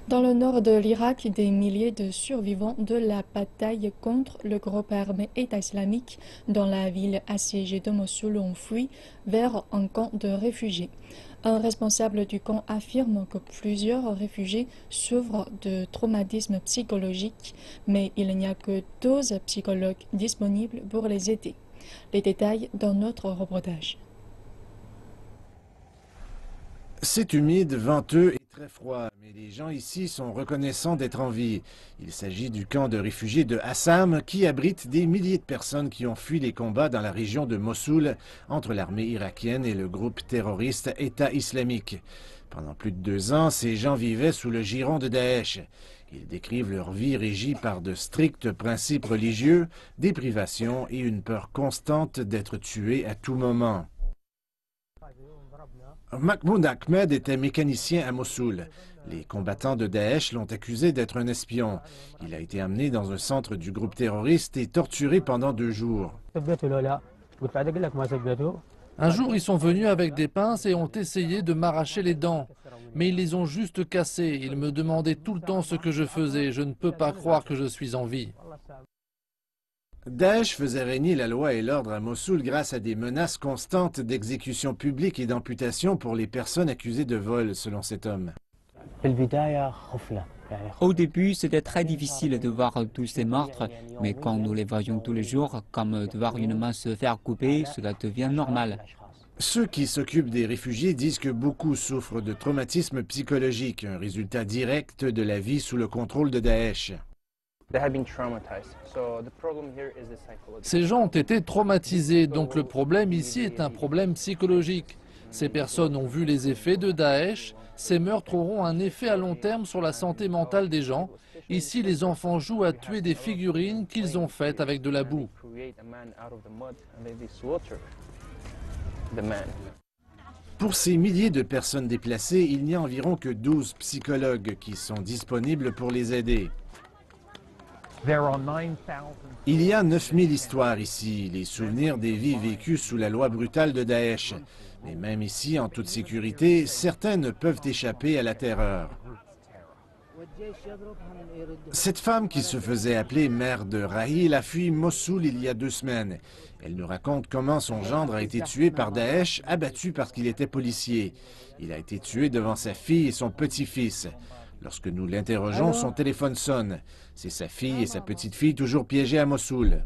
Dans le nord de l'Irak, des milliers de survivants de la bataille contre le groupe armé État islamique dans la ville assiégée de Mossoul ont fui vers un camp de réfugiés. Un responsable du camp affirme que plusieurs réfugiés souffrent de traumatisme psychologique, mais il n'y a que 12 psychologues disponibles pour les aider. Les détails dans notre reportage. C'est humide, venteux et très froid, mais les gens ici sont reconnaissants d'être en vie. Il s'agit du camp de réfugiés de Hassam qui abrite des milliers de personnes qui ont fui les combats dans la région de Mossoul entre l'armée irakienne et le groupe terroriste État islamique. Pendant plus de 2 ans, ces gens vivaient sous le giron de Daesh. Ils décrivent leur vie régie par de stricts principes religieux, des privations et une peur constante d'être tués à tout moment. Mahmoud Ahmed était mécanicien à Mossoul. Les combattants de Daesh l'ont accusé d'être un espion. Il a été amené dans un centre du groupe terroriste et torturé pendant 2 jours. Un jour, ils sont venus avec des pinces et ont essayé de m'arracher les dents. Mais ils les ont juste cassées. Ils me demandaient tout le temps ce que je faisais. Je ne peux pas croire que je suis en vie. Daesh faisait régner la loi et l'ordre à Mossoul grâce à des menaces constantes d'exécution publique et d'amputation pour les personnes accusées de vol, selon cet homme. Au début, c'était très difficile de voir tous ces meurtres, mais quand nous les voyons tous les jours, comme de voir une main se faire couper, cela devient normal. Ceux qui s'occupent des réfugiés disent que beaucoup souffrent de traumatisme psychologique, un résultat direct de la vie sous le contrôle de Daesh. Ces gens ont été traumatisés, donc le problème ici est un problème psychologique. Ces personnes ont vu les effets de Daesh. Ces meurtres auront un effet à long terme sur la santé mentale des gens. Ici, les enfants jouent à tuer des figurines qu'ils ont faites avec de la boue. Pour ces milliers de personnes déplacées, il n'y a environ que 12 psychologues qui sont disponibles pour les aider. Il y a 9000 histoires ici, les souvenirs des vies vécues sous la loi brutale de Daesh. Mais même ici, en toute sécurité, certains ne peuvent échapper à la terreur. Cette femme qui se faisait appeler mère de Rahil a fui Mossoul il y a 2 semaines. Elle nous raconte comment son gendre a été tué par Daesh, abattu parce qu'il était policier. Il a été tué devant sa fille et son petit-fils. Lorsque nous l'interrogeons, son téléphone sonne. C'est sa fille et sa petite-fille toujours piégées à Mossoul.